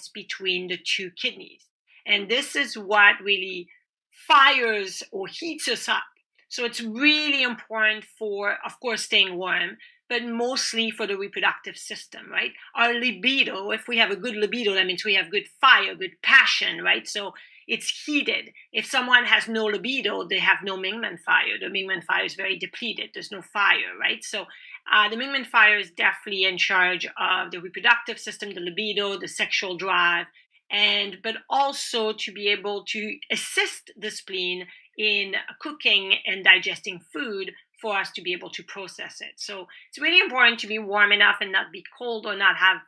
imbalance between the two kidneys. And this is what really fires or heats us up. So it's really important for, of course, staying warm, but mostly for the reproductive system, right? Our libido, if we have a good libido, that means we have good fire, good passion, right? So it's heated. If someone has no libido, they have no Mingmen fire. The Mingmen fire is very depleted. There's no fire, right? So the Mingmen fire is definitely in charge of the reproductive system, the libido, the sexual drive, but also to be able to assist the spleen in cooking and digesting food for us to be able to process it. So it's really important to be warm enough and not be cold or not have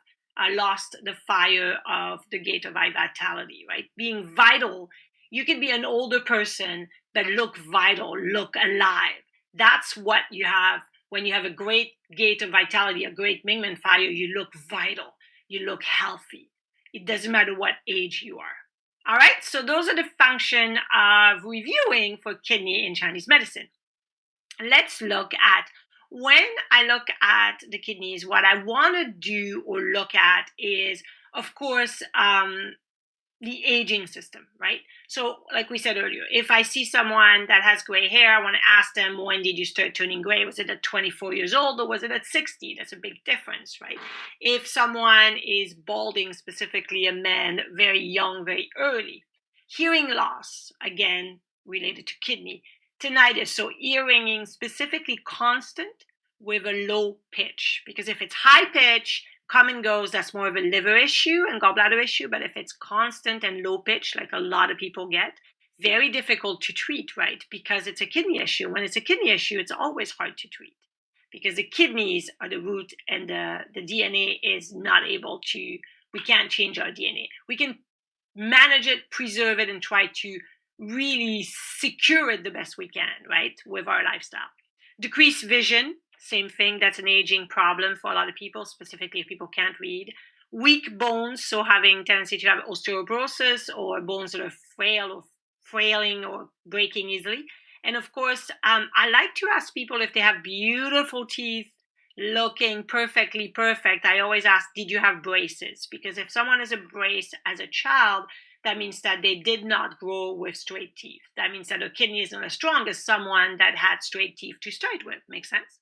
lost the fire of the gate of vitality, right? Being vital. You can be an older person, but look vital, look alive. That's what you have when you have a great gate of vitality, a great Mingmen fire. You look vital, you look healthy. It doesn't matter what age you are. All right, so those are the function of reviewing for kidney in Chinese medicine. Let's look at, when I look at the kidneys, what I want to do or look at is, of course, the aging system, right? So like we said earlier, if I see someone that has gray hair, I want to ask them, when did you start turning gray? Was it at 24 years old or was it at 60? That's a big difference, right? If someone is balding, specifically a man, very young, very early. Hearing loss, again, related to kidney. Tinnitus, so ear ringing, specifically constant with a low pitch. Because if it's high pitch, come and goes, that's more of a liver issue and gallbladder issue. But if it's constant and low pitch, like a lot of people get, very difficult to treat, right? Because it's a kidney issue. When it's a kidney issue, it's always hard to treat because the kidneys are the root and the DNA is not able to, we can't change our DNA. We can manage it, preserve it, and try to really secure it the best we can, right, with our lifestyle. Decreased vision, same thing. That's an aging problem for a lot of people, specifically if people can't read. Weak bones, so having tendency to have osteoporosis or bones that are frail or frailing or breaking easily. And of course, I like to ask people if they have beautiful teeth, looking perfectly perfect. I always ask, did you have braces? Because if someone has a brace as a child, that means that they did not grow with straight teeth. That means that their kidney is not as strong as someone that had straight teeth to start with. Makes sense?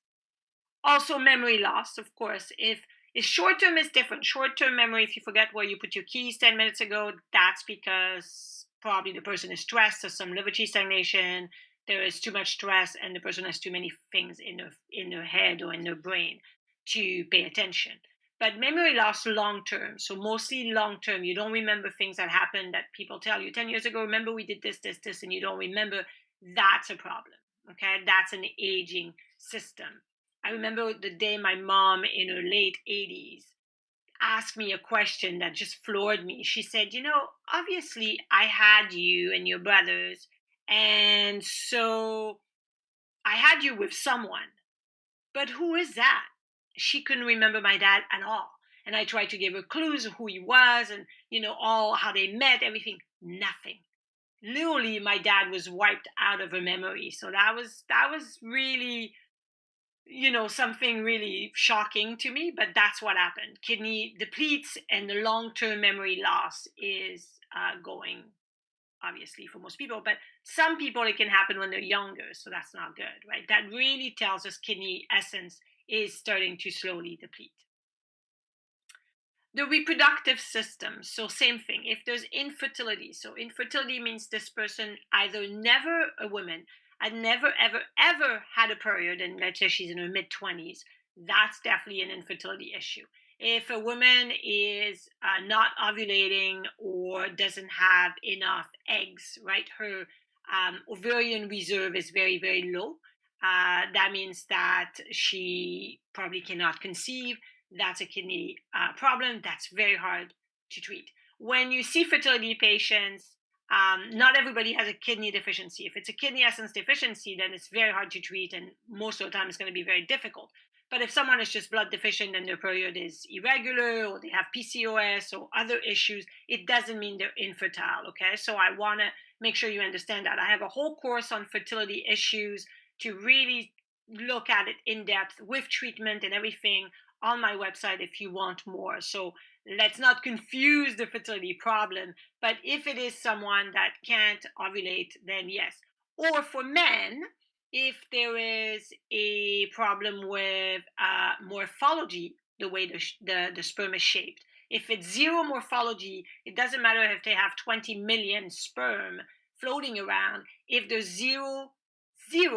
Also, memory loss, of course. If short-term is different. Short-term memory, if you forget where you put your keys 10 minutes ago, that's because probably the person is stressed or some liver chi stagnation. There is too much stress and the person has too many things in their head or in their brain to pay attention. But memory loss long-term, so mostly long-term, you don't remember things that happened that people tell you 10 years ago, remember we did this, this, this, and you don't remember, that's a problem, okay? That's an aging system. I remember the day my mom in her late 80s asked me a question that just floored me. She said, obviously I had you and your brothers, and so I had you with someone, but who is that? She couldn't remember my dad at all. And I tried to give her clues of who he was and, all how they met, everything, nothing. Literally, my dad was wiped out of her memory. So that was really, something really shocking to me, but that's what happened. Kidney depletes and the long-term memory loss is going, obviously, for most people, but some people it can happen when they're younger, so that's not good, right? That really tells us kidney essence is starting to slowly deplete. The reproductive system, so same thing. If there's infertility, so infertility means this person either never, a woman, had never, ever, ever had a period, and let's say she's in her mid-20s, that's definitely an infertility issue. If a woman is not ovulating or doesn't have enough eggs, right, her ovarian reserve is very, very low. That means that she probably cannot conceive. That's a kidney problem. That's very hard to treat. When you see fertility patients, not everybody has a kidney deficiency. If it's a kidney essence deficiency, then it's very hard to treat, and most of the time it's going to be very difficult. But if someone is just blood deficient and their period is irregular, or they have PCOS or other issues, it doesn't mean they're infertile, okay? So I want to make sure you understand that. I have a whole course on fertility issues to really look at it in depth with treatment and everything on my website if you want more. So let's not confuse the fertility problem. But if it is someone that can't ovulate, then yes. Or for men, if there is a problem with morphology, the way the sperm is shaped. If it's zero morphology, it doesn't matter if they have 20 million sperm floating around. If there's zero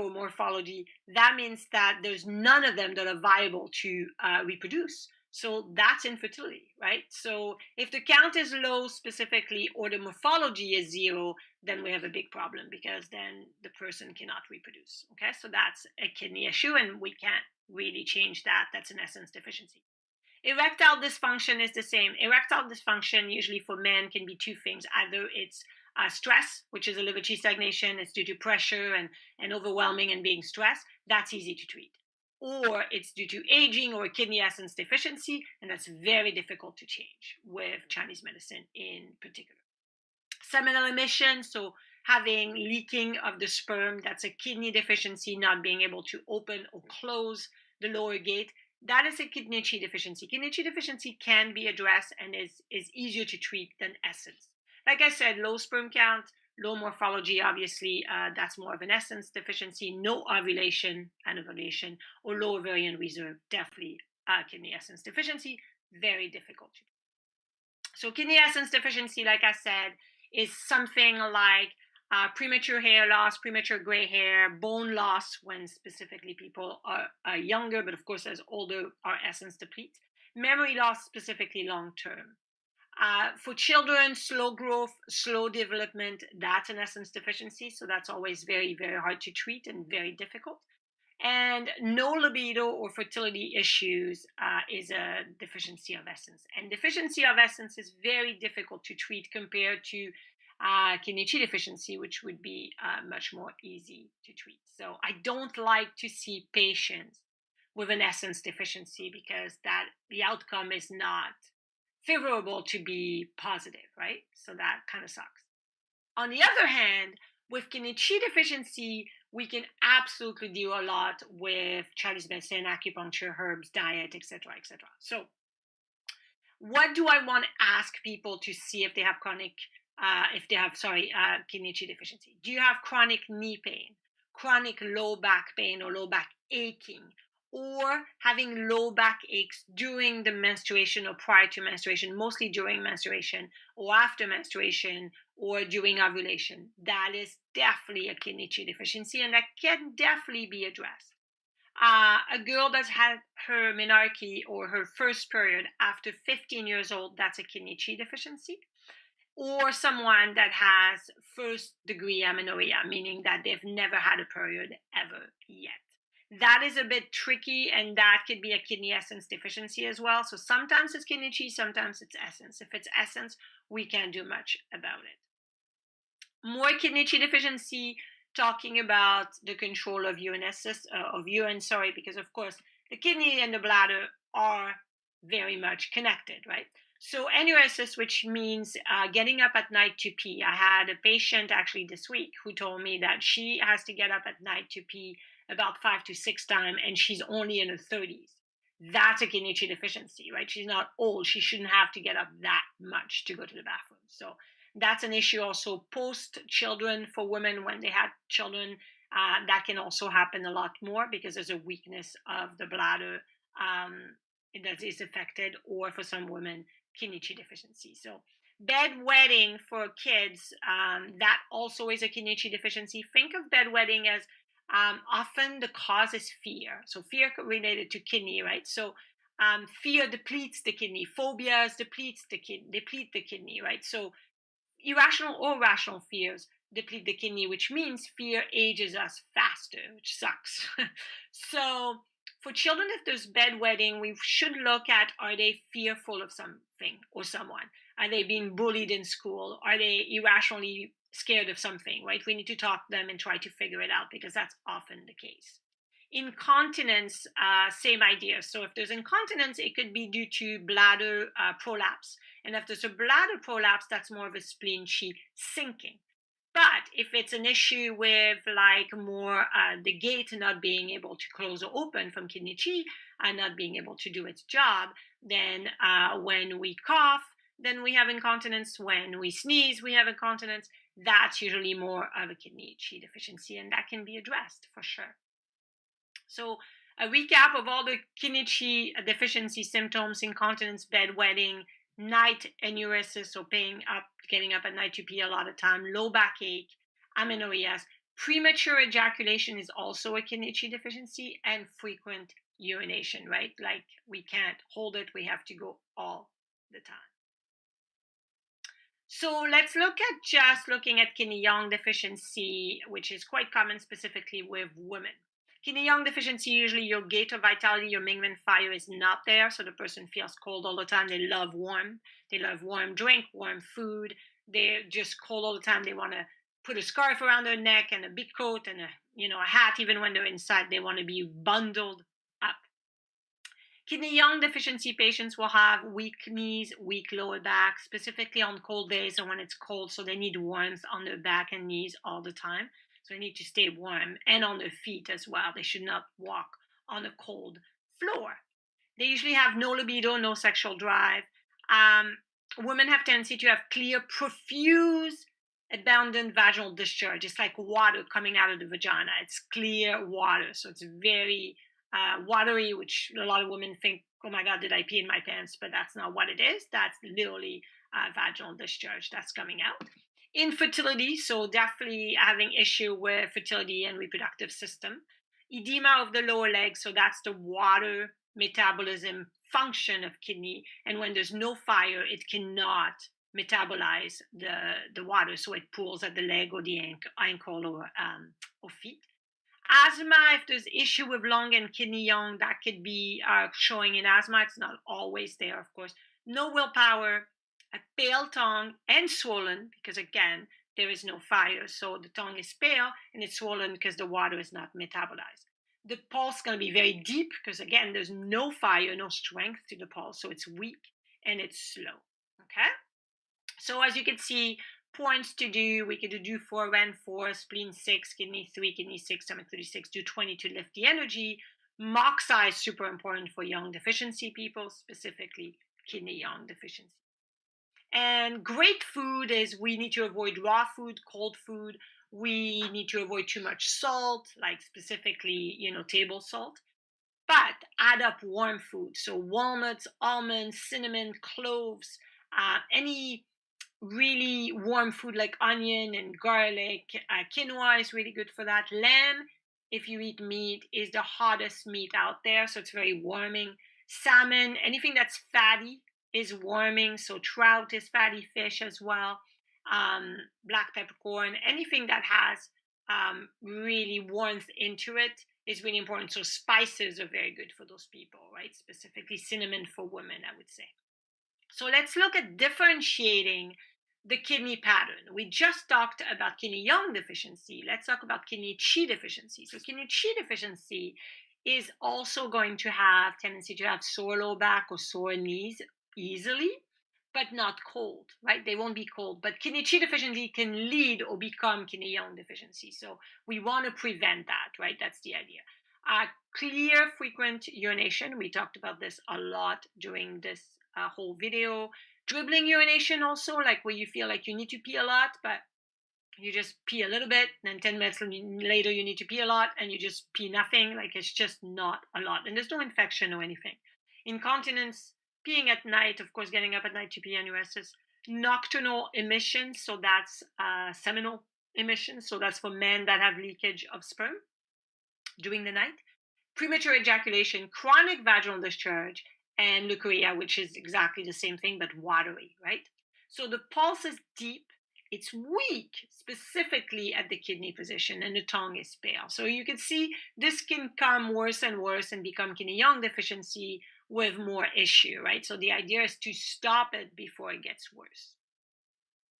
morphology, that means that there's none of them that are viable to reproduce. So that's infertility, right? So if the count is low specifically, or the morphology is zero, then we have a big problem, because then the person cannot reproduce. Okay, so that's a kidney issue, and we can't really change that. That's an essence deficiency. Erectile dysfunction is the same. Erectile dysfunction, usually for men, can be two things. Either it's stress, which is a liver Qi stagnation, it's due to pressure and overwhelming and being stressed. That's easy to treat. Or it's due to aging or kidney essence deficiency, and that's very difficult to change with Chinese medicine in particular. Seminal emission, so having leaking of the sperm, that's a kidney deficiency, not being able to open or close the lower gate. That is a kidney Qi deficiency. Kidney Qi deficiency can be addressed and is easier to treat than essence. Like I said, low sperm count, low morphology, obviously, that's more of an essence deficiency. No ovulation, anovulation, or low ovarian reserve, definitely kidney essence deficiency. Very difficult to treat. So kidney essence deficiency, like I said, is something like premature hair loss, premature gray hair, bone loss when specifically people are younger, but of course as older, our essence depletes. Memory loss, specifically long term. For children, slow growth, slow development, that's an essence deficiency. So that's always very, very hard to treat and very difficult. And no libido or fertility issues is a deficiency of essence. And deficiency of essence is very difficult to treat compared to kidney Qi deficiency, which would be much more easy to treat. So I don't like to see patients with an essence deficiency, because that the outcome is not favorable to be positive, right? So that kind of sucks. On the other hand, with kidney Qi deficiency, we can absolutely do a lot with Chinese medicine, acupuncture, herbs, diet, etc., etc. So, what do I want to ask people to see if they have kidney Qi deficiency? Do you have chronic knee pain, chronic low back pain or low back aching, or having low back aches during the menstruation or prior to menstruation, mostly during menstruation or after menstruation or during ovulation? That is definitely a kidney Qi deficiency, and that can definitely be addressed. A girl that's had her menarche or her first period after 15 years old, that's a kidney Qi deficiency. Or someone that has first degree amenorrhea, meaning that they've never had a period ever yet. That is a bit tricky, and that could be a kidney essence deficiency as well. So sometimes it's kidney Qi, sometimes it's essence. If it's essence, we can't do much about it. More kidney Qi deficiency, talking about the control of urine, because of course the kidney and the bladder are very much connected, right? So enuresis, which means getting up at night to pee. I had a patient actually this week who told me that she has to get up at night to pee about 5 to 6 times, and she's only in her 30s. That's a kidney Qi deficiency, right? She's not old. She shouldn't have to get up that much to go to the bathroom. So that's an issue also post children for women. When they had children, that can also happen a lot more, because there's a weakness of the bladder that is affected, or for some women, kidney Qi deficiency. So bedwetting for kids, that also is a kidney Qi deficiency. Think of bedwetting as often the cause is fear. So fear related to kidney, right? So fear depletes the kidney. Phobias deplete the kidney, right? So irrational or rational fears deplete the kidney, which means fear ages us faster, which sucks. So for children, if there's bedwetting, we should look at, are they fearful of something or someone? Are they being bullied in school? Are they irrationally scared of something, right? We need to talk to them and try to figure it out, because that's often the case. Incontinence, same idea. So if there's incontinence, it could be due to bladder prolapse. And if there's a bladder prolapse, that's more of a spleen Qi sinking. But if it's an issue with like more the gate not being able to close or open from kidney chi and not being able to do its job, then when we cough, then we have incontinence. When we sneeze, we have incontinence. That's usually more of a kidney chi deficiency, and that can be addressed for sure. So a recap of all the kidney chi deficiency symptoms: incontinence, bedwetting, night enuresis, so getting up at night to pee a lot of time, low backache, amenorrheas. Premature ejaculation is also a kidney chi deficiency, and frequent urination, right? Like we can't hold it, we have to go all the time. So let's look at just looking at kidney yang deficiency, which is quite common specifically with women. Kidney yang deficiency, usually your gate of vitality, your Mingmen fire is not there. So the person feels cold all the time. They love warm. They love warm drink, warm food. They're just cold all the time. They want to put a scarf around their neck and a big coat and a hat. Even when they're inside, they want to be bundled up. Kidney yang deficiency patients will have weak knees, weak lower back, specifically on cold days or when it's cold. So they need warmth on their back and knees all the time. So they need to stay warm, and on their feet as well. They should not walk on a cold floor. They usually have no libido, no sexual drive. Women have tendency to have clear, profuse, abundant vaginal discharge. It's like water coming out of the vagina. It's clear water. So it's very watery, which a lot of women think, oh my God, did I pee in my pants? But that's not what it is. That's literally vaginal discharge that's coming out. Infertility, so definitely having issue with fertility and reproductive system. Edema of the lower leg, so that's the water metabolism function of kidney. And when there's no fire, it cannot metabolize the water, so it pools at the leg or the ankle or feet. Asthma, if there's issue with lung and kidney yang, that could be showing in asthma. It's not always there, of course. No willpower, a pale tongue and swollen, because again, there is no fire. So the tongue is pale and it's swollen because the water is not metabolized. The pulse is going to be very deep because again, there's no fire, no strength to the pulse. So it's weak and it's slow. Okay. So as you can see, points to do, we could do 4, ran 4, spleen 6, kidney 3, kidney 6, stomach 36, do 20 to lift the energy. Mock size, super important for yang deficiency people, specifically kidney yang deficiency. And great food is we need to avoid raw food, cold food. We need to avoid too much salt, like specifically, table salt. But add up warm food. So walnuts, almonds, cinnamon, cloves, any really warm food like onion and garlic. Quinoa is really good for that. Lamb, if you eat meat, is the hottest meat out there. So it's very warming. Salmon, anything that's fatty is warming. So trout is fatty fish as well. Black peppercorn, anything that has really warmth into it is really important. So spices are very good for those people, right? Specifically cinnamon for women, I would say. So let's look at differentiating the kidney pattern. We just talked about kidney yang deficiency. Let's talk about kidney chi deficiency. So kidney chi deficiency is also going to have tendency to have sore low back or sore knees easily, but not cold, right? They won't be cold. But kidney chi deficiency can lead or become kidney yang deficiency. So we want to prevent that, right? That's the idea. Clear, frequent urination. We talked about this a lot during this whole video. Dribbling urination also, like where you feel like you need to pee a lot, but you just pee a little bit, and then 10 minutes later you need to pee a lot, and you just pee nothing. Like it's just not a lot. And there's no infection or anything. Incontinence, peeing at night, of course, getting up at night to pee enuresis. Nocturnal emissions, so that's seminal emissions. So that's for men that have leakage of sperm during the night. Premature ejaculation, chronic vaginal discharge, and leukorrhea, which is exactly the same thing, but watery, right? So the pulse is deep, it's weak, specifically at the kidney position, and the tongue is pale. So you can see this can come worse and worse and become kidney yang deficiency with more issue, right? So the idea is to stop it before it gets worse.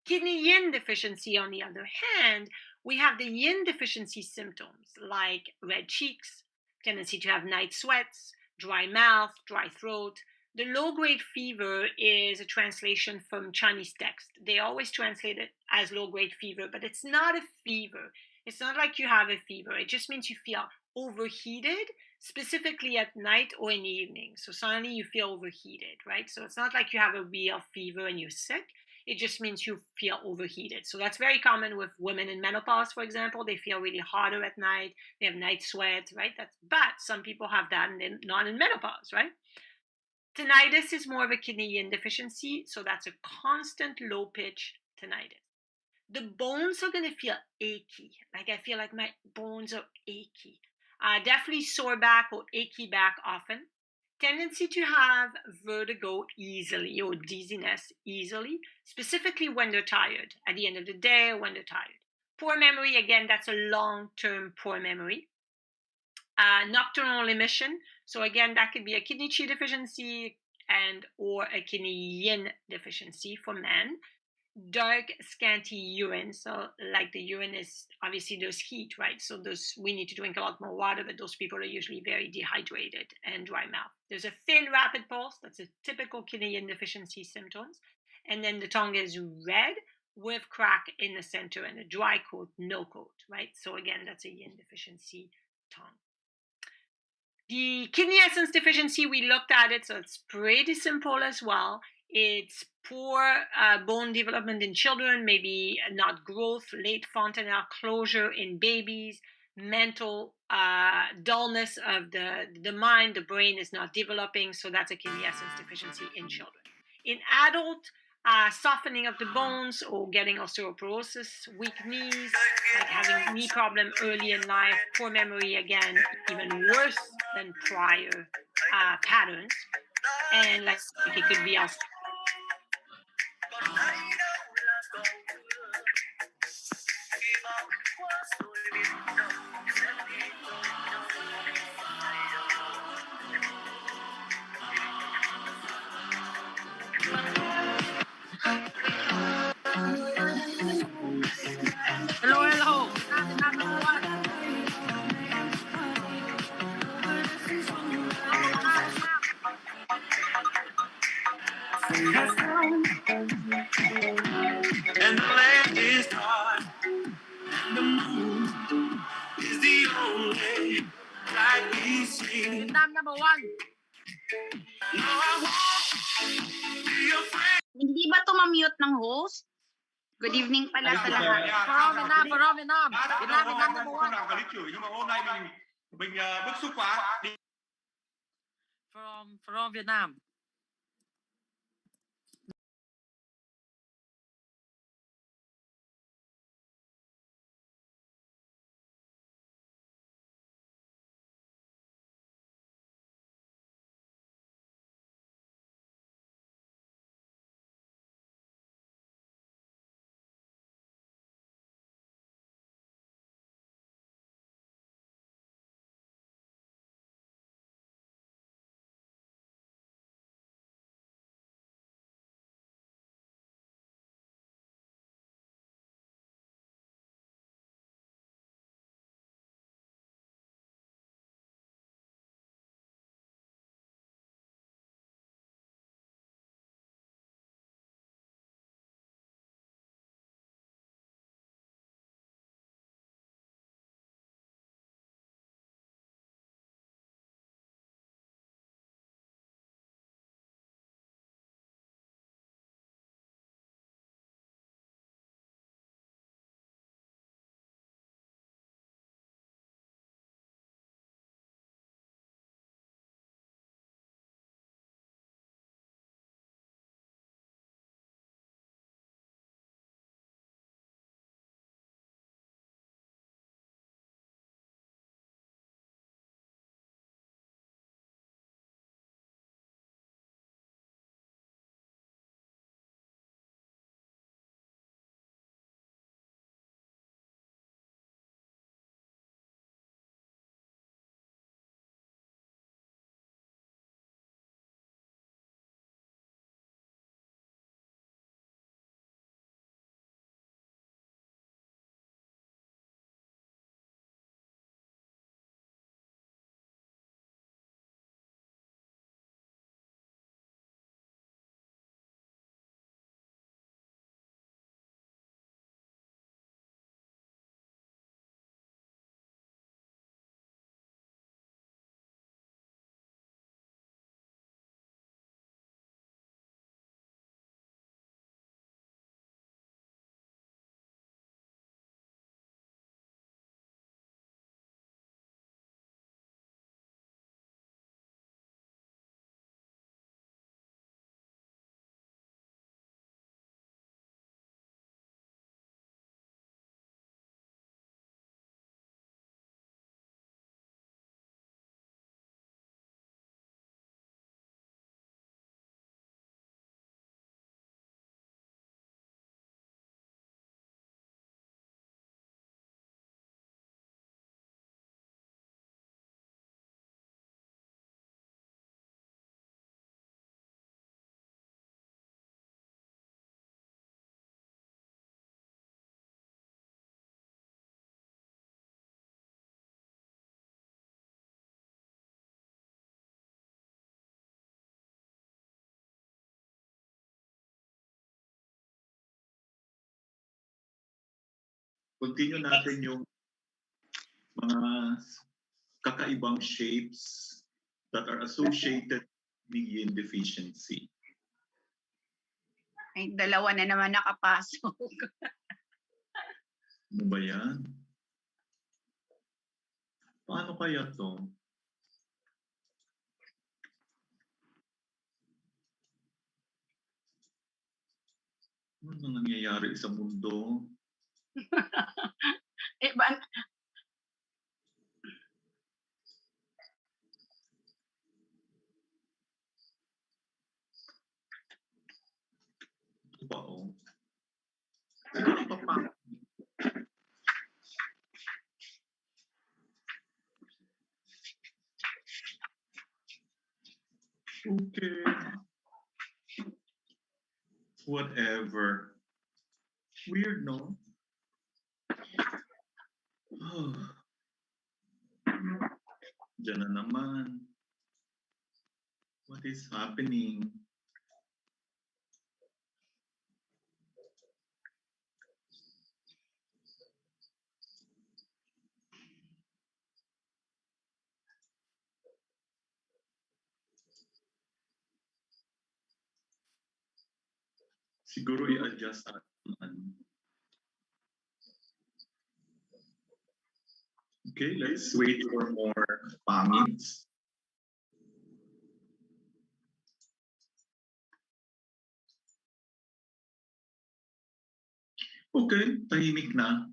Kidney yin deficiency, on the other hand, we have the yin deficiency symptoms like red cheeks, tendency to have night sweats, dry mouth, dry throat. The low-grade fever is a translation from Chinese text. They always translate it as low-grade fever, but it's not a fever. It's not like you have a fever. It just means you feel overheated, specifically at night or in the evening. So suddenly you feel overheated, right? So it's not like you have a real fever and you're sick. It just means you feel overheated. So that's very common with women in menopause, for example. They feel really hotter at night. They have night sweats, right? But some people have that and they're not in menopause, right? Tinnitus is more of a kidney deficiency, so that's a constant low pitch tinnitus. The bones are going to feel achy. Like I feel like my bones are achy. Definitely sore back or achy back often. Tendency to have vertigo easily or dizziness easily, specifically when they're tired, at the end of the day or when they're tired. Poor memory, again, that's a long-term poor memory. Nocturnal emission. So again, that could be a kidney Qi deficiency and or a kidney yin deficiency for men. Dark, scanty urine. So like the urine is obviously there's heat, right? So we need to drink a lot more water, but those people are usually very dehydrated and dry mouth. There's a thin, rapid pulse. That's a typical kidney yin deficiency symptoms. And then the tongue is red with crack in the center and a dry coat, no coat, right? So again, that's a yin deficiency tongue. The kidney essence deficiency, we looked at it, so it's pretty simple as well. It's poor bone development in children, maybe not growth, late fontanelle closure in babies, mental dullness of the mind, the brain is not developing, so that's a kidney essence deficiency in children. In adult, softening of the bones or getting osteoporosis, weak knees, like having knee problem early in life, poor memory again, even worse than prior patterns, and like it could be also. Hello, hello. Vietnam number one. And the land is dark. The moon is the only light we see. Vietnam number one. No, I won't be afraid. Hindi ba to ma-mute ng host? Good evening pala sa lahat. From Vietnam, from Vietnam. Vietnam number one. Clip chửi nhưng mà hôm nay mình bức xúc quá. From Vietnam. continue natin yung mga kakaibang shapes that are associated with yin deficiency. Ay, dalawa na naman nakapasok. Ano ba yan? Paano kaya to? Ano nangyayari sa mundo? Ito ba, oh? Siguro pa. Okay. Whatever. Weird, no? Oh. Diyan na naman. What is happening? Siguro i-adjust natin. Okay, let's wait for more pangits. Okay, tahimik na.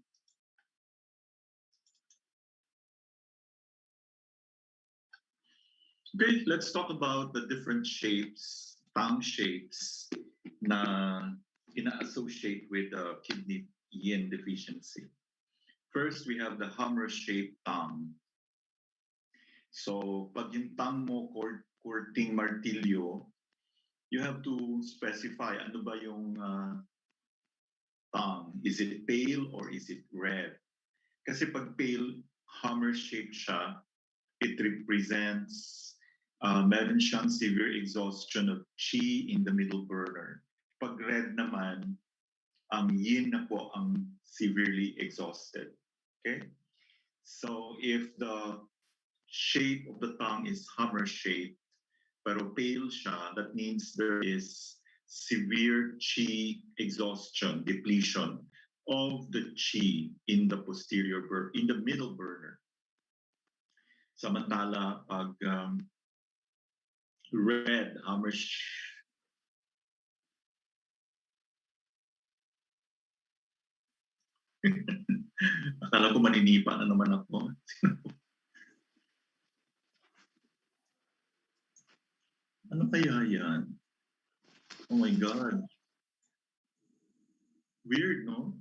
Okay, let's talk about the different shapes, tongue shapes na ina-associate with kidney yin deficiency. First, we have the hammer-shaped tongue. So, pag yung tongue mo courting martilyo, you have to specify ano ba yung tongue. Is it pale or is it red? Kasi pag pale, hammer-shaped siya, it represents meron siyang severe exhaustion of qi in the middle burner. Pag red naman, ang yin na po ang severely exhausted. Okay? So if the shape of the tongue is hammer-shaped, pero pale siya, that means there is severe qi exhaustion, depletion of the qi in the in the middle burner. Samantala, pag red, akala ko maninipa na naman ako. Ano kaya yan? Oh my God. Weird, no?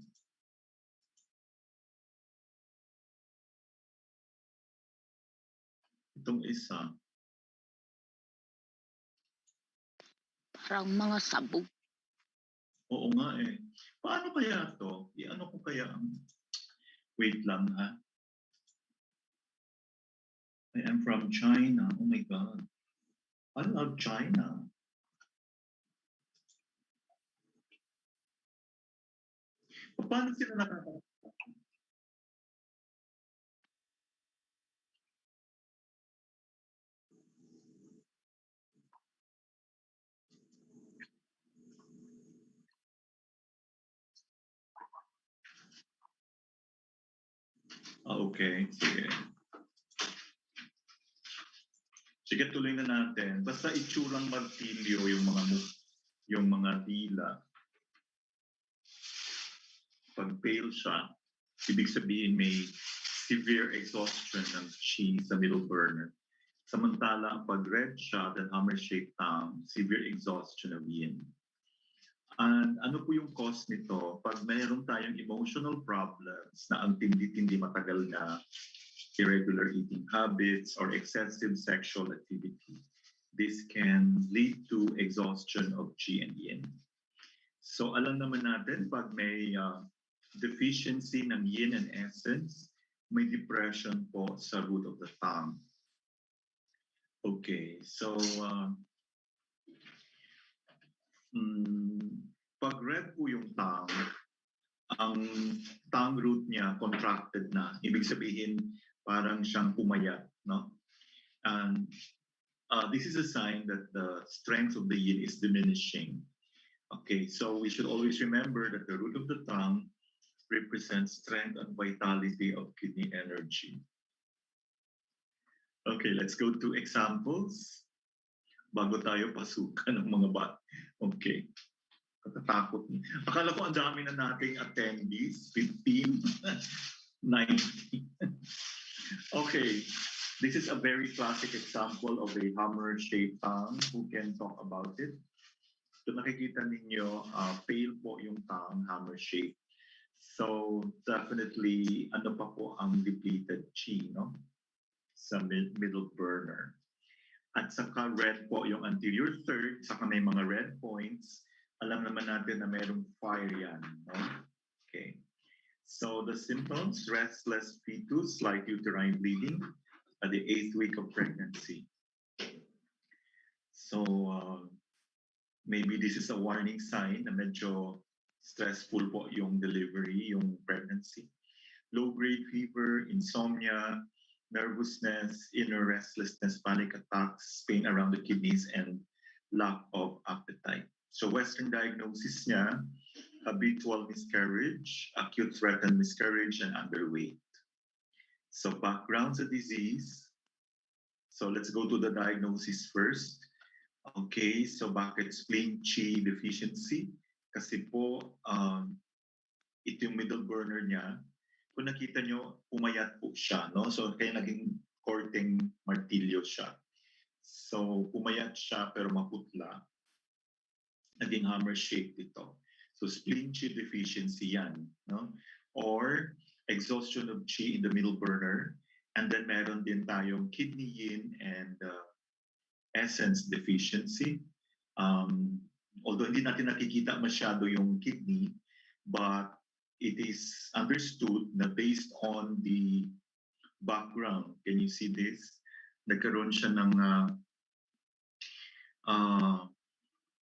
Itong isa. Parang mga sabog. Oo nga eh. Paano kaya to? Ano ko kaya ang... Wait lang ha. I am from China. Oh my God. I love China. Paano sila nakakatawa? Okay. Sige. Sige, tuloy na natin. Basta itsurang martilyo yung mga dila. Pag pale siya, ibig sabihin may severe exhaustion ng qi sa middle burner. Samantala, pag red siya, then hammer-shaped tongue, severe exhaustion of yin. And ano po yung cause nito? Pag mayroon tayong emotional problems na ang tindi-tindi matagal na, irregular eating habits, or excessive sexual activity, this can lead to exhaustion of qi and yin. So alam naman natin, pag may deficiency ng yin and essence, may depression po sa root of the tongue. Okay, so pag red po yung tongue, ang tongue root niya contracted na. Ibig sabihin, parang siyang pumayat, no? And this is a sign that the strength of the yin is diminishing. Okay, so we should always remember that the root of the tongue represents strength and vitality of kidney energy. Okay, let's go to examples bago tayo pasukan ng mga bat. Okay. Katatakot niya. Akala ko ang dami na nating attendees, 15, 19. Okay, this is a very classic example of a hammer-shaped tongue. Who can talk about it? So nakikita ninyo, pale po yung tongue, hammer-shaped. So definitely, ano pa po ang depleted chi, no? Sa middle burner. At saka red po yung anterior third, saka may mga red points. Alam naman natin na merong fire yan, no? Okay. So the symptoms, restless fetus, slight uterine bleeding at the 8th week of pregnancy. So maybe this is a warning sign na medyo stressful po yung delivery, yung pregnancy. Low-grade fever, insomnia, nervousness, inner restlessness, panic attacks, pain around the kidneys, and lack of appetite. So Western diagnosis niya, habitual miscarriage, acute threatened miscarriage, and underweight. So background sa disease. So let's go to the diagnosis first. Okay, so bakit spleen chi deficiency? Kasi po, ito yung middle burner niya. Kung nakita nyo, pumayat po siya, no? So kaya naging korteng martilyo siya. So pumayat siya pero maputla. Naging hammer-shaped ito. So spleen chi deficiency yan, no? Or exhaustion of chi in the middle burner. And then meron din tayong kidney yin and essence deficiency. Although hindi natin nakikita masyado yung kidney, but it is understood na based on the background, can you see this? Nagkaroon siya ng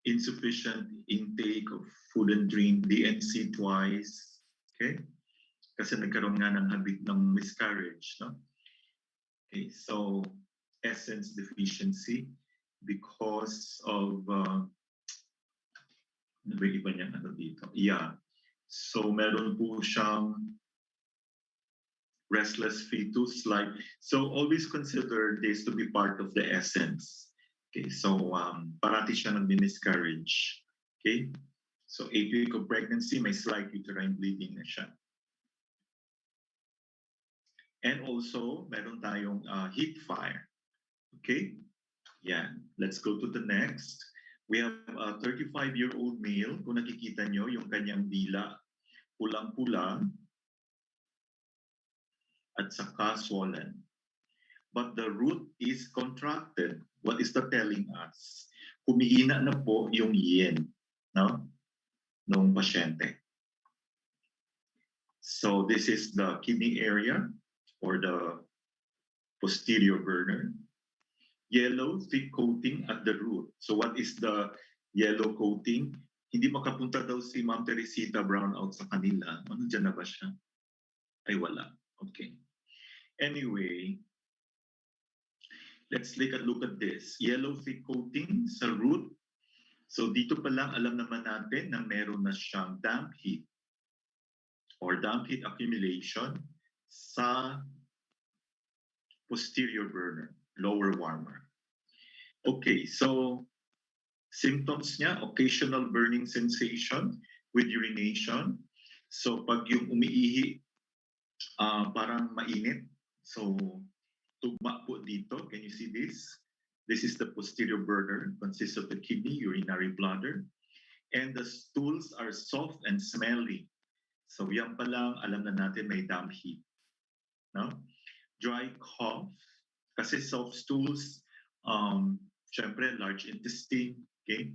insufficient intake of food and drink, DNC twice, okay? Kasi nagkaroon nga ng habit ng miscarriage, no? Okay, so essence deficiency because of, ano ba iba niya ano dito? Yeah, so meron po siyang restless fetus, like, so always consider this to be part of the essence. Okay, so parati siya nag-miscarriage. Okay, so 8th week of pregnancy, may slight uterine bleeding na siya. And also, meron tayong heat fire. Okay, yan. Let's go to the next. We have a 35-year-old male. Kung nakikita nyo, yung kanyang dila, pulang-pula, at saka swollen. But the root is contracted. What is that telling us? Humihina na po yung yin, no? Nung pasyente. So this is the kidney area or the posterior burner. Yellow, thick coating at the root. So what is the yellow coating? Hindi makapunta daw si Ma'am Teresita Brown out sa kanila. Ano dyan na ba siya? Ay, wala. Okay. Anyway, let's look at this. Yellow thick coating sa root. So dito pa lang alam naman natin na meron na siyang damp heat or damp heat accumulation sa posterior burner, lower warmer. Okay, so symptoms niya, occasional burning sensation with urination. So pag yung umiihi, parang mainit. So tugma po dito. Can you see this? This is the posterior burner, consists of the kidney, urinary bladder, and the stools are soft and smelly. So yan pa lang, alam na natin may damp heat. No? Dry cough, kasi soft stools, syempre large intestine, okay?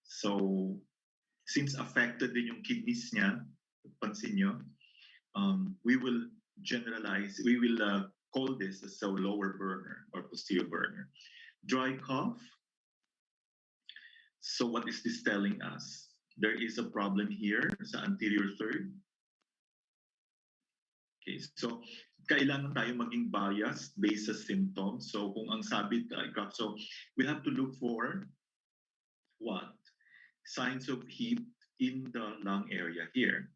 So since affected din yung kidneys niya, pansin nyo, we will generalize, we will call this as a lower burner or posterior burner. Dry cough. So what is this telling us? there is a problem here sa anterior third. Okay, so kailangan tayo maging biased based sa symptoms. So kung ang sabi so we have to look for what? Signs of heat in the lung area here.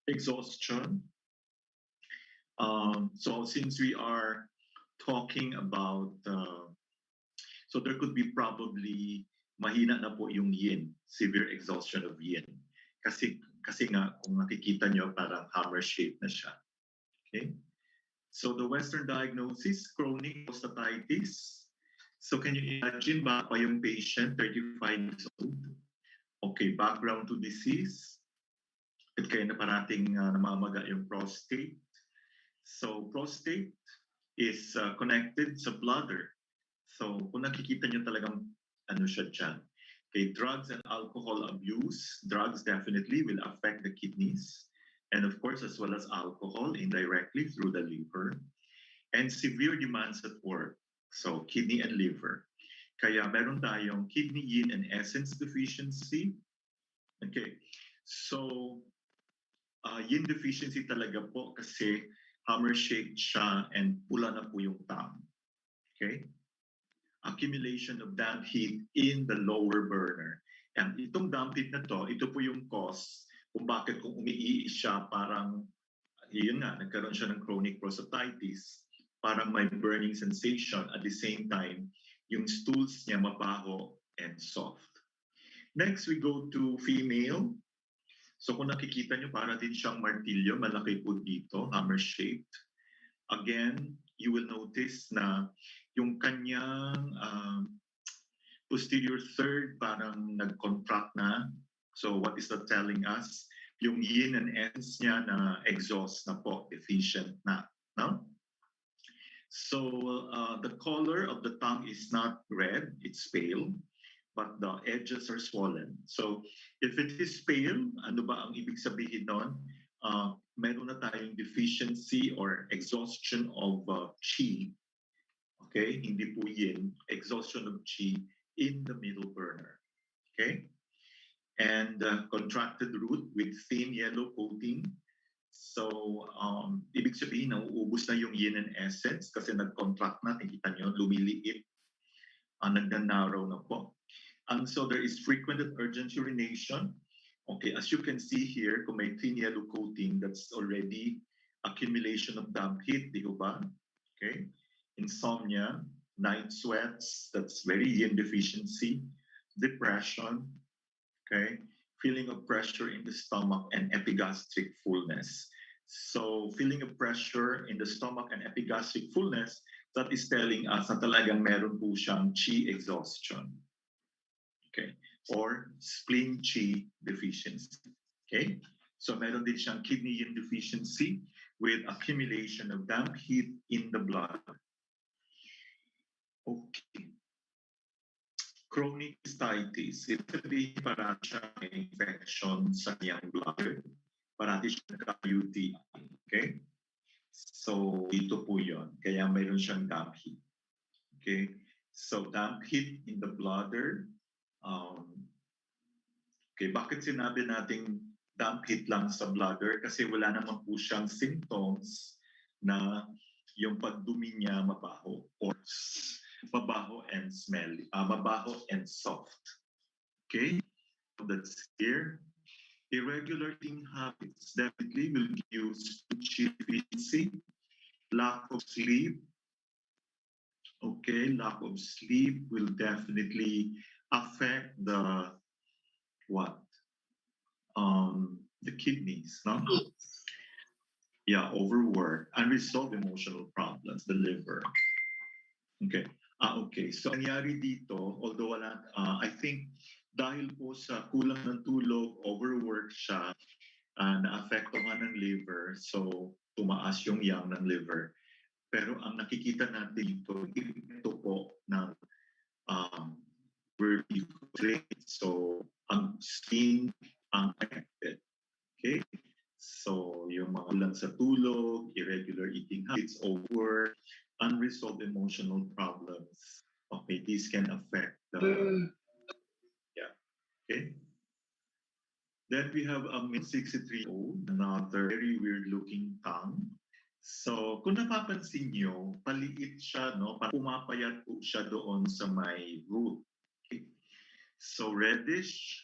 Exhaustion. So since we are talking about, so there could be probably mahina na po yung yin, severe exhaustion of yin. Kasi nga, kung nakikita nyo, parang hammer shape na siya. Okay? So the Western diagnosis, chronic prostatitis. So can you imagine ba pa yung patient, 35 years old? Okay, background to disease. At kaya na parating namamaga yung prostate. So prostate is connected sa bladder. So kung nakikita nyo talagang ano siya dyan. Okay, drugs and alcohol abuse. Drugs definitely will affect the kidneys. And of course, as well as alcohol indirectly through the liver. And severe demands at work. So kidney and liver. Kaya meron tayong kidney yin and essence deficiency. Okay, so yin deficiency talaga po kasi hammer-shaped siya and pula na po yung tongue. Okay? Accumulation of damp heat in the lower burner. And itong damp heat na to, ito po yung cause kung bakit kung umiiis siya, parang, yun nga, nagkaroon siya ng chronic prostatitis. Parang may burning sensation at the same time, yung stools niya mabaho and soft. Next, we go to female. So kung nakikita nyo, para din siyang martilyo, malaki po dito, hammer-shaped. Again, you will notice na yung kanyang posterior third parang nag-contract na. So what is that telling us? Yung yin and essence niya na exhaust na po, deficient na. No? So the color of the tongue is not red, it's pale. But the edges are swollen. So if it is pale, ano ba ang ibig sabihin nun? Meron na tayong deficiency or exhaustion of qi. Okay, hindi po yin, exhaustion of qi in the middle burner. Okay, and contracted root with thin yellow coating. So ibig sabihin, nauubos na yung yin and essence kasi nag-contract na, nakikita nyo, lumiliit, nagda-narrow na po. And so there is frequent and urgent urination. Okay, as you can see here, kung may thin yellow coating, that's already accumulation of damp heat, di ba? Okay, insomnia, night sweats, that's very yin deficiency, depression, okay, feeling of pressure in the stomach and epigastric fullness. So feeling of pressure in the stomach and epigastric fullness, that is telling us na talagang meron po siyang qi exhaustion. Okay, or spleen qi deficiency. Okay, so meron din siyang kidney yin deficiency with accumulation of damp heat in the blood. Okay, chronic cystitis, ito sabihin parati siya may infection sa kanyang bladder, parati siya nagka-UTI. Okay, so ito po yun, kaya meron siyang damp heat. Okay, so damp heat in the bladder. Okay, bakit sinabi nating damp heat lang sa bladder? Kasi wala naman po siyang symptoms na yung pagdumi niya mabaho or mabaho and smelly, mabaho and soft. Okay, so that's here. Irregular eating habits definitely will give you deficiency, lack of sleep. Okay, lack of sleep will definitely affect the what? The kidneys, no? Yeah, overwork, unresolved emotional problems, the liver. Okay. Okay. So, nangyari dito, although wala, I think dahil po sa kulang ng tulog, overwork siya, na-affectohan ng liver, so tumaas yung yang ng liver. Pero ang nakikita natin dito, ito po ng vertebrate. So, ang skin ang affected. Okay? So, yung mga kulang sa tulog, irregular eating habits, overwork, unresolved emotional problems. Okay, these can affect the, yeah, okay? Then we have a 63-year-old, another very weird-looking tongue. So, kung napapansin nyo, paliit siya, no? Parang pumapayat po siya doon sa may root. Okay. So, reddish.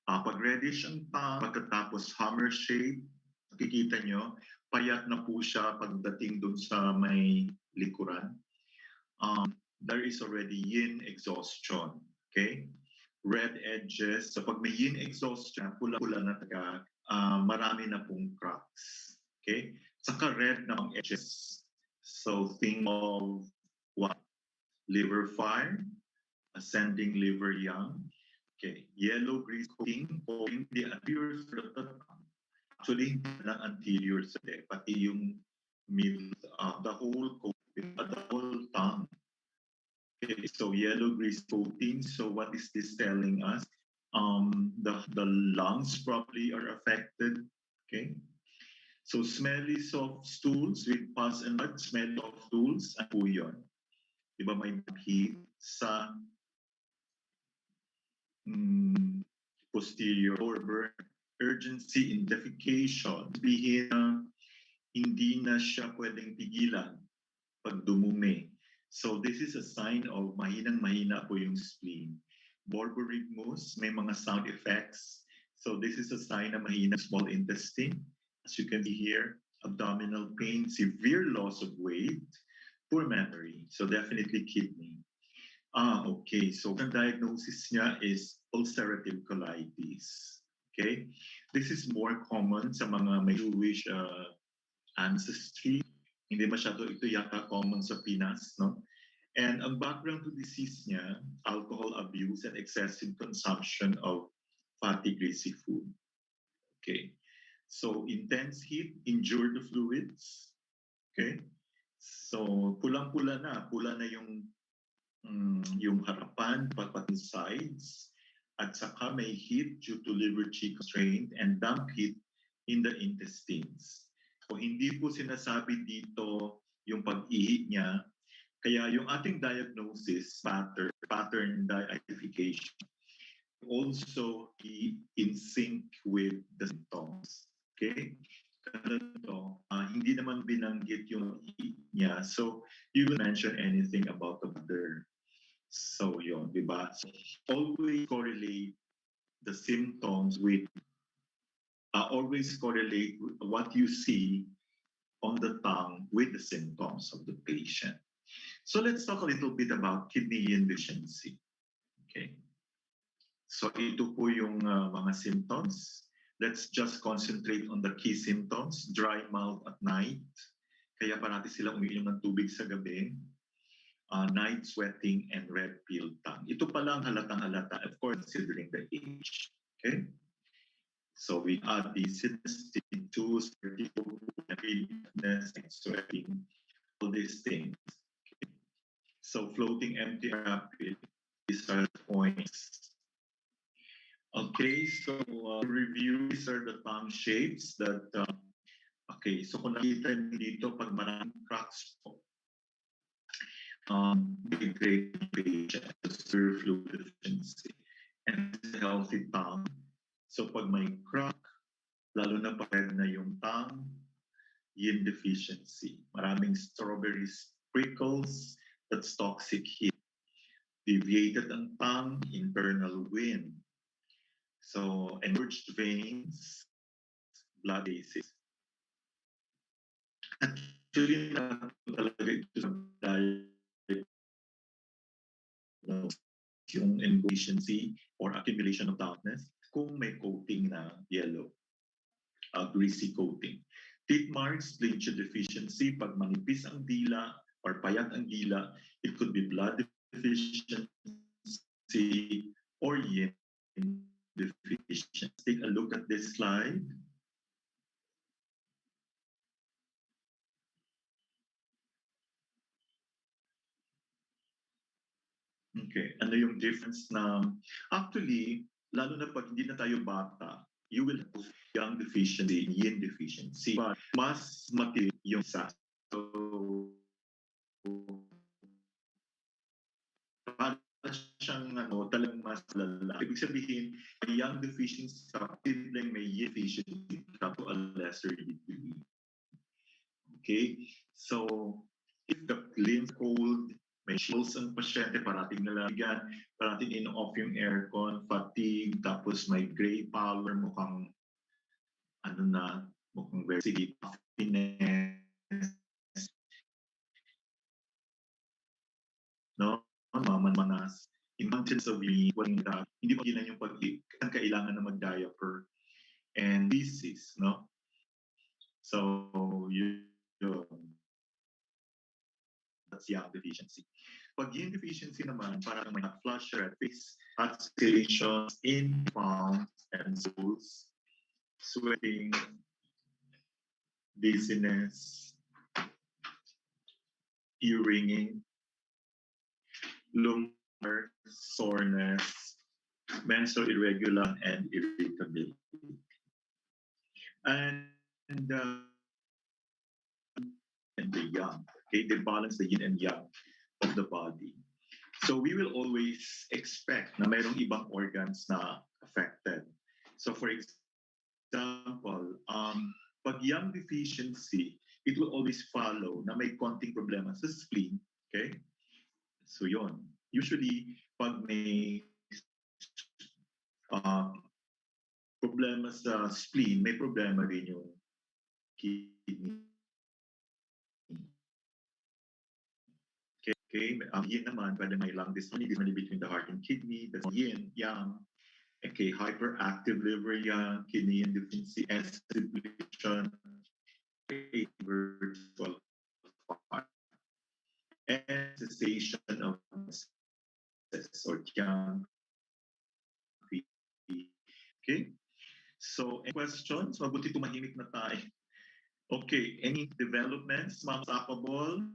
Pag reddish ang tongue, pagkatapos hammer shape, nakikita nyo, payat na po siya pagdating doon sa may likuran. There is already yin exhaustion. Okay? Red edges. So pag may yin exhaustion, pula-pula na taga, marami na pong cracks. Okay? Saka red na ang edges. So think of what? Liver fire, ascending liver young. Okay. Yellow grease coating, the anterior actually not anterior sa pati yung middle, the whole coating, the whole tongue. Okay, so yellow grease coating. So what is this telling us? The lungs probably are affected. Okay. So smelly soft stools with pus and blood, smelly soft stools, ano po yun? Diba may heat sa posterior or burn, urgency in defecation, sabihin na hindi na siya pwedeng pigilan pag dumumi. So this is a sign of mahinang-mahina po yung spleen. Borborygmus, may mga sound effects. So this is a sign na mahina small intestine. As you can see here, abdominal pain, severe loss of weight, poor memory. So definitely kidney. Okay. So the diagnosis niya is ulcerative colitis. Okay. This is more common sa mga may Jewish ancestry. Hindi masyado ito yata common sa Pinas, no? And ang background to disease niya, alcohol abuse and excessive consumption of fatty, greasy food. Okay. So intense heat, injure the fluids. Okay. So pulang-pula na, pula na yung harapan, pati sides, at saka may heat due to liver qi constraint and damp heat in the intestines. So hindi po sinasabi dito yung pag-ihi niya. Kaya yung ating diagnosis, pattern identification, also be in sync with the symptoms. Okay? Ito, hindi naman binanggit yung ihi niya. So you will mention anything about the mother. So yun, di ba? So, always correlate the symptoms with, always correlate what you see on the tongue with the symptoms of the patient. So let's talk a little bit about kidney deficiency. Okay. So ito po yung mga symptoms. Let's just concentrate on the key symptoms. Dry mouth at night. Kaya parati sila umiinom ng tubig sa gabi. Night sweating and red peel tongue. Ito pa lang halatang-halata, of course, considering the age. Okay? So we add the synesthetic tools, and sweating, all these things. Okay? So floating empty rapid, these are the points. Okay, so review, these are the tongue shapes that, okay, so kung nakita niyo dito, pag maraming cracks po, great patient, severe fluid deficiency, and healthy tongue. So pag may crack, lalo na pag na yung tongue, yin deficiency. Maraming strawberry prickles, that's toxic heat. Deviated ang tongue, internal wind. So enlarged veins, blood basis. Actually, talaga ito sa yung deficiency or accumulation of darkness kung may coating na yellow, greasy coating. Teeth marks, lymph deficiency, pag manipis ang dila or payat ang dila, it could be blood deficiency or yin deficiency. Take a look at this slide. Okay, ano yung difference na actually, lalo na pag hindi na tayo bata, you will have young deficiency, yin deficiency, but mas mati yung sa. So, para siyang talagang mas lala. Ibig sabihin, young deficiency ka, posibleng may deficiency ka to a lesser degree. Okay? So, if the lymph cold, may chills ang pasyente, parating nalamigan, parating in-off yung aircon, fatigue, tapos may gray pallor, mukhang mukhang very sige, puffiness, no? Mamamanas. Incontinence of the hindi mo gilan yung ang kailangan na mag-diaper. And disease, no? So, yun. That's young deficiency. Pag yin deficiency naman, parang may hot flush, red face, ulcerations, in-palms and soles, sweating, dizziness, ear ringing, lumbar soreness, menstrual irregular, and irritability. And the yang, okay, they balance the yin and yang of the body. So we will always expect na mayroong ibang organs na affected. So for example, pag yang deficiency, it will always follow na may konting problema sa spleen, okay? So yon. Usually, pag may problema sa spleen, may problema rin yung kidney. Okay, yin naman, pwede may lung dysfunction between the heart and kidney. That's yin, yang. Okay, hyperactive liver, yang, kidney yin deficiency, acid depletion, virtual heart, and cessation of or yang. Okay, so any questions? Mabuti tumahimik na tayo. Okay, any developments, Ma'am Sapabol?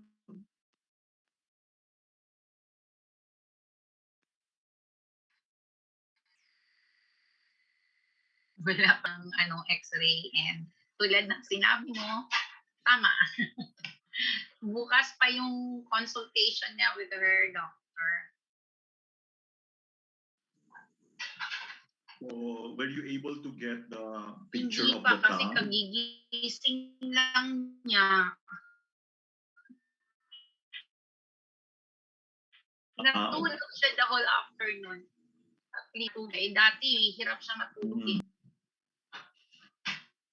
Wala pang x-ray and tulad ng sinabi mo, tama. Bukas pa yung consultation niya with her doctor. So, were you able to get the picture Hindi of pa the kasi tongue? kagigising lang niya. Natulog siya the whole afternoon. Dati, hirap siya matulog.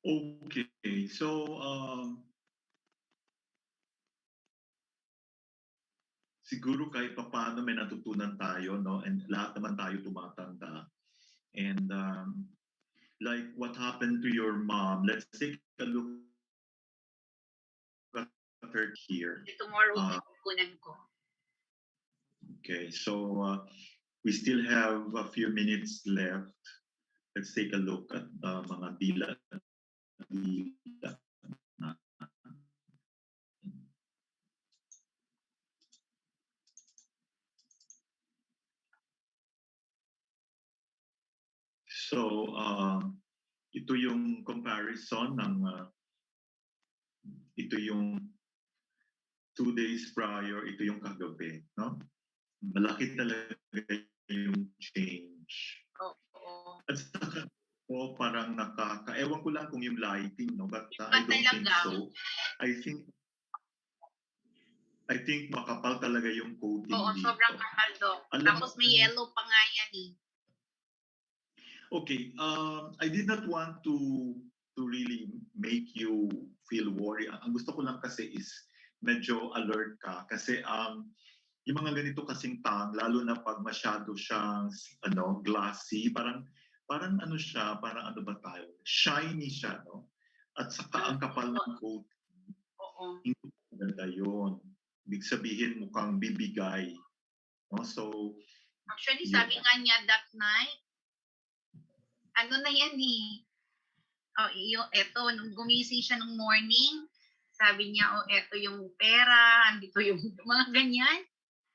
Okay, so siguro kahit paano may natutunan tayo, no? And lahat naman tayo tumatanda. And like what happened to your mom, let's take a look at her here. Tomorrow, kukunan ko. Okay, so we still have a few minutes left. Let's take a look at mga dila. So, ito yung comparison ng ito yung 2 days prior, ito yung kagabi, no? Malaki talaga yung change. Oo. At saka, parang ewan ko lang kung yung lighting, no? But I don't think so. I think makapal talaga yung coating Oo, dito. sobrang kapal, Dok. Tapos may yellow pa nga yan eh. Okay, I did not want to really make you feel worried. Ang gusto ko lang kasi is medyo alert ka kasi yung mga ganito kasing tongue, lalo na pag masyado siyang glassy, parang siya, parang ano ba tayo? Shiny siya, no? At saka ang kapal ng coating. Oo. Hindi maganda yun. Ibig sabihin mukhang bibigay. No? So, actually, sabi nga niya that night, ano na yan eh. Eto, nung gumising siya nung morning, sabi niya, eto yung pera, andito yung mga ganyan.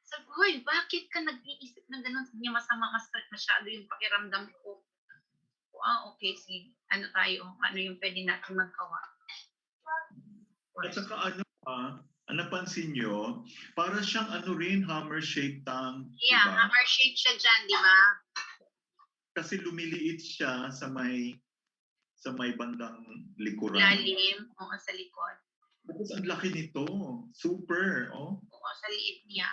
Sabi ko, hoy, bakit ka nag-iisip ng ganun? Sabi niya, masyado yung pakiramdam ko. Okay, ano yung pwede natin magawa. At saka napansin nyo, para siyang ano rin, hammer-shaped tongue. Yeah, diba? hammer shape siya dyan, di ba? Kasi lumiliit siya sa may bandang likuran. Lalim, o sa likod. Tapos ang laki nito. Super, oh. O sa liit niya.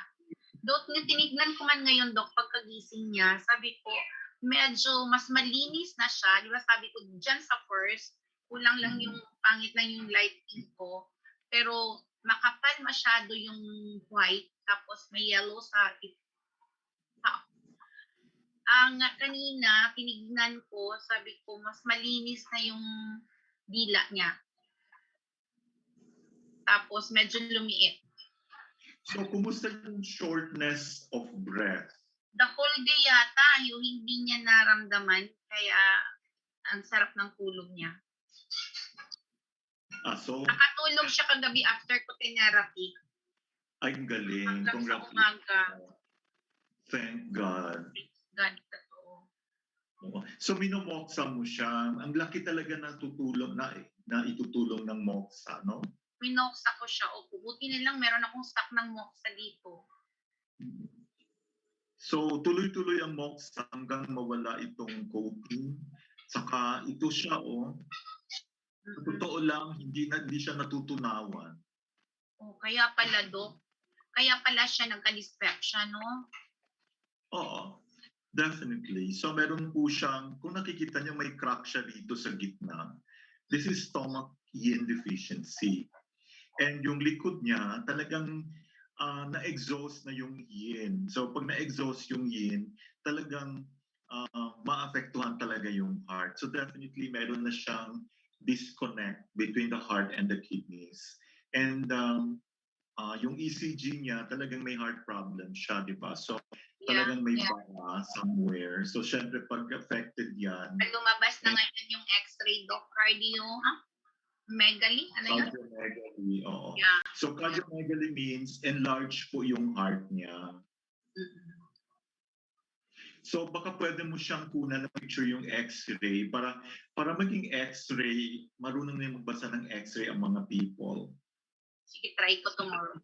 Dok, tinignan ko man ngayon, Dok, pagkagising niya, sabi ko, medyo mas malinis na siya. Di ba sabi ko, dyan sa first, kulang lang yung, pangit lang yung lighting ko. Pero makapal masyado yung white, tapos may yellow sa ang kanina, tinignan ko, sabi ko, mas malinis na yung dila niya. Tapos medyo lumiit. So, kumusta yung shortness of breath? The whole day yata, yung hindi niya naramdaman, kaya ang sarap ng tulog niya. So, Nakatulog siya kagabi after ko therapy. ay, ang galing. Hanggang sa umaga. Thank God. God, totoo. So, minomoksa mo siya. Ang laki talaga na tutulong na itutulong ng moksa, no? Minoksa ko siya. O, buti na lang meron akong stock ng moksa dito. So, tuloy-tuloy ang moksa hanggang mawala itong coating. Saka ito siya, sa totoo lang, hindi siya natutunawan. O, kaya pala, Dok. Kaya pala siya nagka-dyspepsia, no? Oo, definitely. So, meron po siyang, kung nakikita niyo may crack siya dito sa gitna. This is stomach yin deficiency. And yung likod niya, talagang na-exhaust na yung yin. So pag na-exhaust yung yin, talagang maapektuhan talaga yung heart. So definitely meron na siyang disconnect between the heart and the kidneys. And yung ECG niya, talagang may heart problem siya, di ba? So talagang may bara somewhere. So syempre pag affected yan. Lumabas na ngayon yung x-ray, Doc, cardio, megaly? Ano yun? Cardiomegaly, oo. Yeah. So cardiomegaly means enlarge po yung heart niya. Mm-hmm. So baka pwede mo siyang kunan ng picture yung x-ray para maging x-ray, marunong na yung magbasa ng x-ray ang mga people. Sige, try ko tomorrow.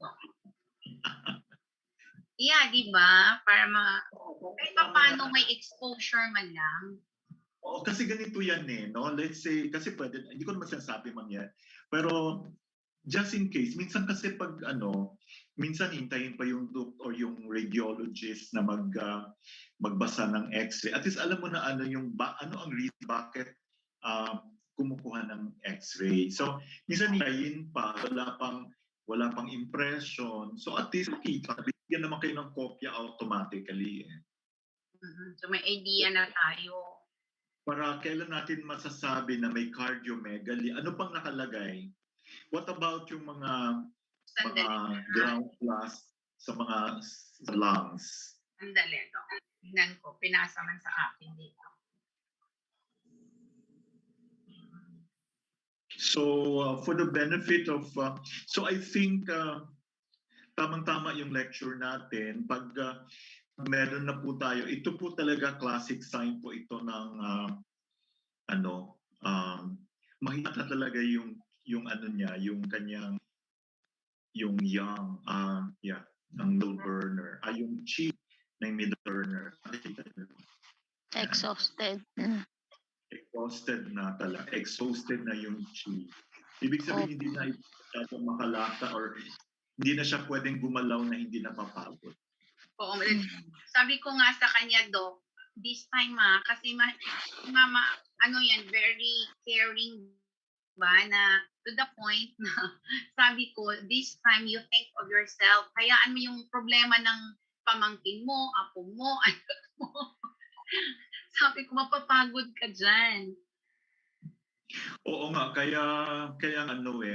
Yeah, di ba? Para kahit paano may exposure man lang. Oo, kasi ganito yan no? Let's say, kasi pwede, hindi ko naman sinasabi man yan. Pero, just in case, minsan kasi pag minsan hintayin pa yung doctor or yung radiologist na magbasa ng x-ray. At least alam mo na ano ang reason bakit kumukuha ng x-ray. So, minsan hintayin pa, wala pang impression. So, at least kita, bigyan naman kayo ng kopya automatically. So, may idea na tayo. Para kailan natin masasabi na may cardiomegaly? Ano pang nakalagay? What about yung mga ground glass sa mga lungs? Sandali ito. Tingnan ko. Pinasa man sa akin dito. So, for the benefit of... so, I think tamang-tama yung lecture natin. Pag meron na po tayo, ito po talaga classic sign po ito ng mahina talaga yung ano niya, yung kanyang yung yang ng middle burner, yung chi ng middle burner. Exhausted. Exhausted na talaga. Exhausted na yung chi. Ibig sabihin hindi na ito makalata or hindi na siya pwedeng gumalaw na hindi napapagod. Oo, sabi ko nga sa kanya, Doc, this time kasi mama, very caring ba na to the point na sabi ko, this time you think of yourself. Hayaan mo yung problema ng pamangkin mo, apo mo, anak mo. Sabi ko, mapapagod ka dyan. Oo nga, kaya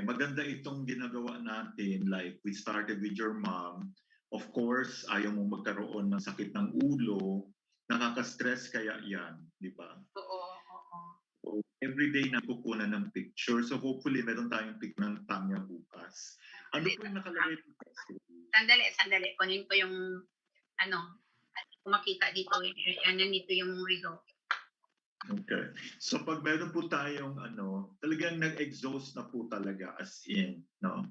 maganda itong ginagawa natin. Like, we started with your mom. Of course, ayaw mo magkaroon ng sakit ng ulo. Nakaka-stress kaya yan, di ba? Oo. So, every day na kukunan ng picture. So, hopefully, meron tayong picture ng tanya bukas. Ano po yung nakalagay ng picture? Sandali. Kunin ko yung, kung makita dito, nito yung result. Okay. So pag meron po tayong talagang nag-exhaust na po talaga as in, no?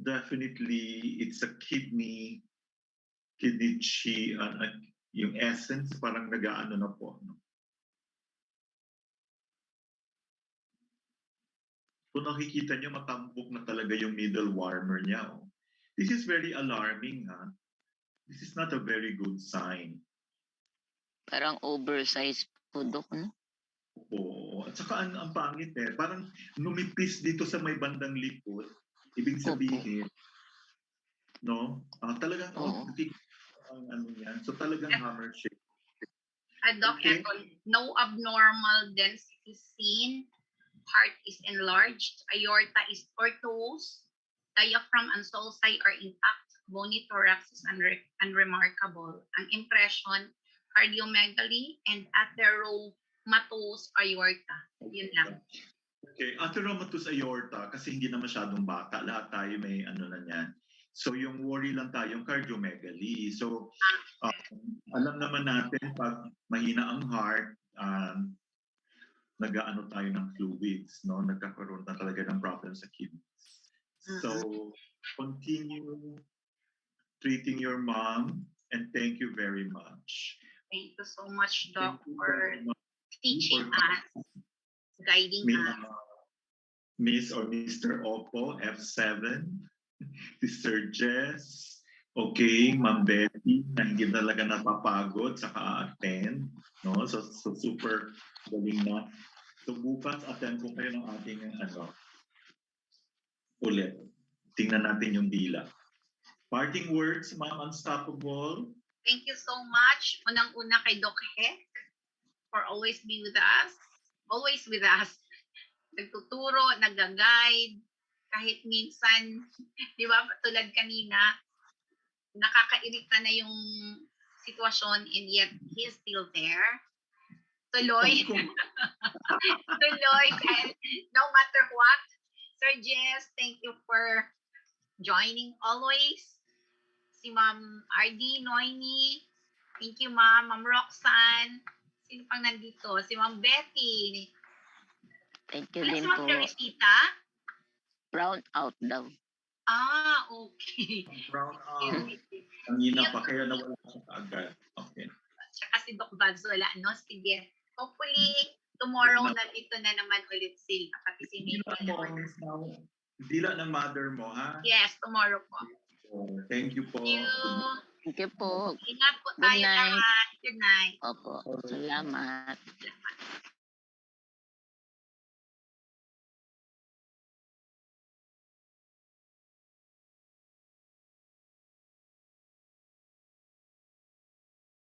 definitely it's a kidney chi, yung essence parang nag-aano na po. No? Kung nakikita nyo, matambok na talaga yung middle warmer niya. Oh. This is very alarming, ha? This is not a very good sign. Parang oversized po, Dok, no? Oo. At saka ang pangit eh. Parang numipis dito sa may bandang likod. Ibig sabihin, no? Talagang, ano yan. So talagang hammer shape. Doc, Okay. no abnormal density seen. Heart is enlarged. Aorta is tortuous. Diaphragm and sulci are intact. Bony thorax is unremarkable. Ang impression, cardiomegaly and atheromatous aorta. Yun lang. Okay, atheromatous aorta, kasi hindi na masyadong bata. Lahat tayo may ano na yan. So yung worry lang tayong cardiomegaly. So alam naman natin pag mahina ang heart, nag-aano tayo ng fluids, no? Nagkakaroon na talaga ng problem sa kidneys. So, continue treating your mom and thank you very much. Thank you so much, Doc, for teaching us, guiding us. Miss or Mr. Oppo, F7, Sister Jess, okay, Ma'am Betty, na hindi talaga napapagod sa ka-attend, no? So super galing na. So bukas attend ko kayo ng ating ulit. Tingnan natin yung Dela. Parting words, Ma'am Unstoppable. Thank you so much. Unang-una kay Doc Heck for always be with us. Always with us. Nagtuturo, nag-guide. Kahit minsan, di ba, tulad kanina, nakakairita na yung sitwasyon and yet he's still there. Tuloy. Tuloy. And no matter what. Sir Jess, thank you for joining always. Si Ma'am RD Noini. Thank you, Ma'am. Ma'am Roxanne. Sino pang nandito? Si Ma'am Betty. Thank you Ano din si Ma'am po. Teresita? Brown out daw. Okay. Brown out. Kanina pa, kaya nawala siya kaagad. Okay. Tsaka si Doc Bads wala, no? Sige. Hopefully, tomorrow nandito na naman ulit sila. Pati si Nicole. Dila ng mother mo, ha? Yes, tomorrow po. Thank you po. Thank you. Thank you po. Ingat po Good tayo night. lahat. Good night. Opo. Salamat.